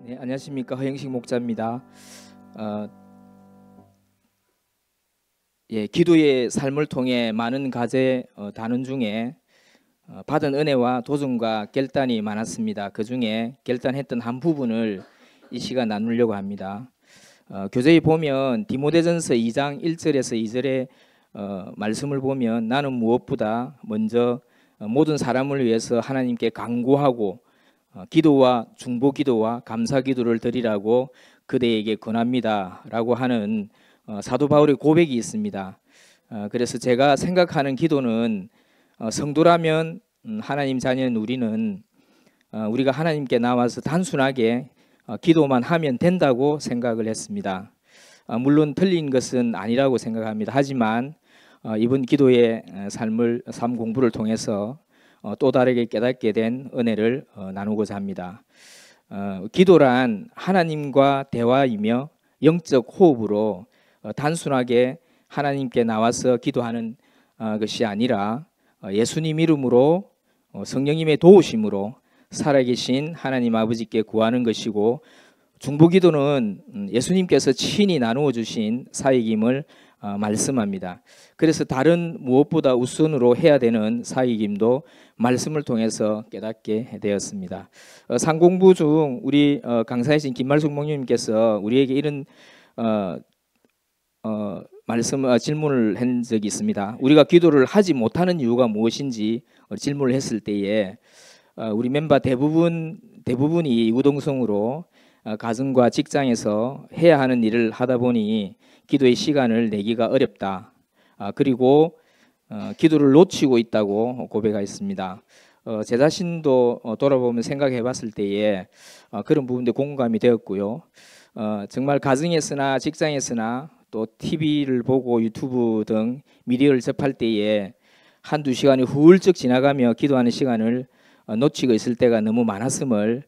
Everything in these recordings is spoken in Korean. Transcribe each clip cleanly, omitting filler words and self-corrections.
네, 안녕하십니까. 허영식 목자입니다. 기도의 삶을 통해 많은 과제 다룬 중에 받은 은혜와 도전과 결단이 많았습니다. 그 중에 결단했던 한 부분을 이 시간 나누려고 합니다. 교재에 보면 디모데전서 2장 1절에서 2절의 말씀을 보면 나는 무엇보다 먼저 모든 사람을 위해서 하나님께 간구하고 기도와 중보 기도와 감사 기도를 드리라고 그대에게 권합니다 라고 하는 사도 바울의 고백이 있습니다. 그래서 제가 생각하는 기도는 성도라면 하나님 자녀인 우리는 우리가 하나님께 나와서 단순하게 기도만 하면 된다고 생각을 했습니다. 물론 틀린 것은 아니라고 생각합니다. 하지만 이번 기도의 삶 공부를 통해서 또 다르게 깨닫게 된 은혜를 나누고자 합니다. 기도란 하나님과 대화이며 영적 호흡으로 단순하게 하나님께 나와서 기도하는 것이 아니라 예수님 이름으로 성령님의 도우심으로 살아계신 하나님 아버지께 구하는 것이고, 중보기도는 예수님께서 친히 나누어 주신 사역임을 말씀합니다. 그래서 다른 무엇보다 우선으로 해야 되는 사역임도 말씀을 통해서 깨닫게 되었습니다. 상공부 중 우리 강사이신 김말숙 목님께서 우리에게 이런 질문을 한 적이 있습니다. 우리가 기도를 하지 못하는 이유가 무엇인지 질문을 했을 때에 우리 멤버 대부분이 유동성으로 가정과 직장에서 해야 하는 일을 하다 보니 기도의 시간을 내기가 어렵다. 그리고 기도를 놓치고 있다고 고백하였습니다. 제 자신도 돌아보면 생각해 봤을 때에 그런 부분도 공감이 되었고요. 정말 가정에서나 직장에서나 또 TV를 보고 유튜브 등 미디어를 접할 때에 한두 시간이 훌쩍 지나가며 기도하는 시간을 놓치고 있을 때가 너무 많았음을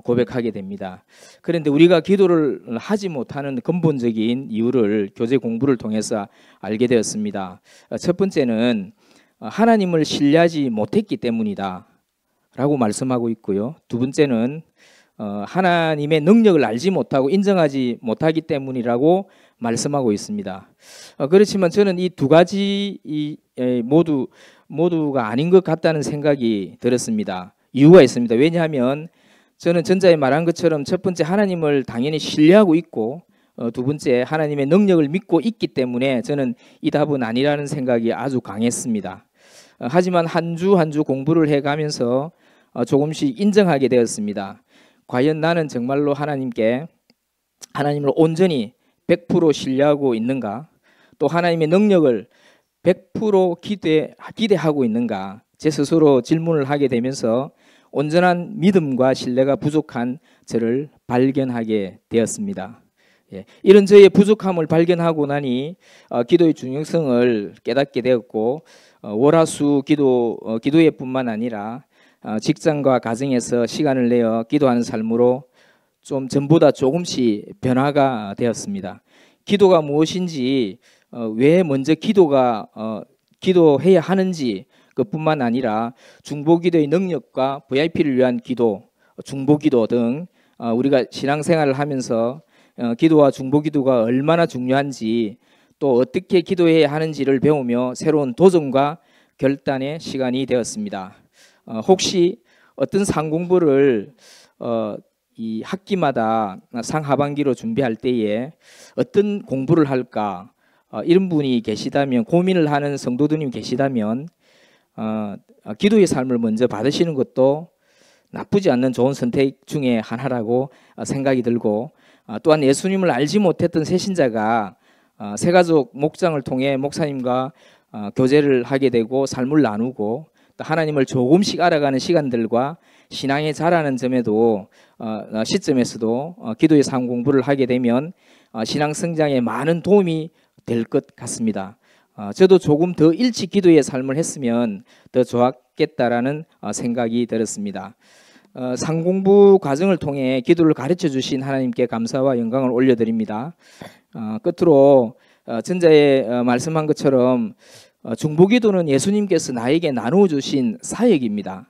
고백하게 됩니다. 그런데 우리가 기도를 하지 못하는 근본적인 이유를 교재 공부를 통해서 알게 되었습니다. 첫 번째는 하나님을 신뢰하지 못했기 때문이다 라고 말씀하고 있고요. 두 번째는 하나님의 능력을 알지 못하고 인정하지 못하기 때문이라고 말씀하고 있습니다. 그렇지만 저는 이 두 가지 모두가 아닌 것 같다는 생각이 들었습니다. 이유가 있습니다. 왜냐하면 저는 전자에 말한 것처럼 첫 번째 하나님을 당연히 신뢰하고 있고 두 번째 하나님의 능력을 믿고 있기 때문에 저는 이 답은 아니라는 생각이 아주 강했습니다. 하지만 한 주 한 주 공부를 해가면서 조금씩 인정하게 되었습니다. 과연 나는 정말로 하나님을 온전히 100% 신뢰하고 있는가? 또 하나님의 능력을 100% 기대하고 있는가? 제 스스로 질문을 하게 되면서 온전한 믿음과 신뢰가 부족한 저를 발견하게 되었습니다. 이런 저의 부족함을 발견하고 나니 기도의 중요성을 깨닫게 되었고, 월화수 기도회 뿐만 아니라 직장과 가정에서 시간을 내어 기도하는 삶으로 좀 전보다 조금씩 변화가 되었습니다. 기도가 무엇인지, 왜 먼저 기도해야 하는지 그뿐만 아니라 중보기도의 능력과 VIP를 위한 기도, 중보기도 등 우리가 신앙생활을 하면서 기도와 중보기도가 얼마나 중요한지, 또 어떻게 기도해야 하는지를 배우며 새로운 도전과 결단의 시간이 되었습니다. 혹시 어떤 상공부를 이 학기마다 상하반기로 준비할 때에 어떤 공부를 할까, 이런 분이 계시다면, 고민을 하는 성도들님 계시다면 기도의 삶을 먼저 받으시는 것도 나쁘지 않는 좋은 선택 중에 하나라고 생각이 들고, 또한 예수님을 알지 못했던 새신자가 새가족 목장을 통해 목사님과 교제를 하게 되고 삶을 나누고 또 하나님을 조금씩 알아가는 시간들과 신앙에 자라는 시점에서도 기도의 삶 공부를 하게 되면 신앙 성장에 많은 도움이 될 것 같습니다. 저도 조금 더 일찍 기도의 삶을 했으면 더 좋았겠다라는 생각이 들었습니다. 상공부 과정을 통해 기도를 가르쳐 주신 하나님께 감사와 영광을 올려드립니다. 끝으로 전자에 말씀한 것처럼 중보기도는 예수님께서 나에게 나누어 주신 사역입니다.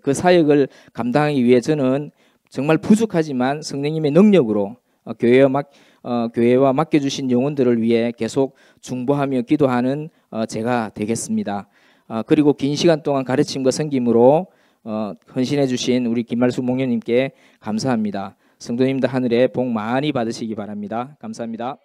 그 사역을 감당하기 위해 저는 정말 부족하지만 성령님의 능력으로 교회와 맡겨주신 영혼들을 위해 계속 중보하며 기도하는 제가 되겠습니다. 그리고 긴 시간 동안 가르침과 섬김으로 헌신해 주신 우리 김말수 목녀님께 감사합니다. 성도님들 하늘에 복 많이 받으시기 바랍니다. 감사합니다.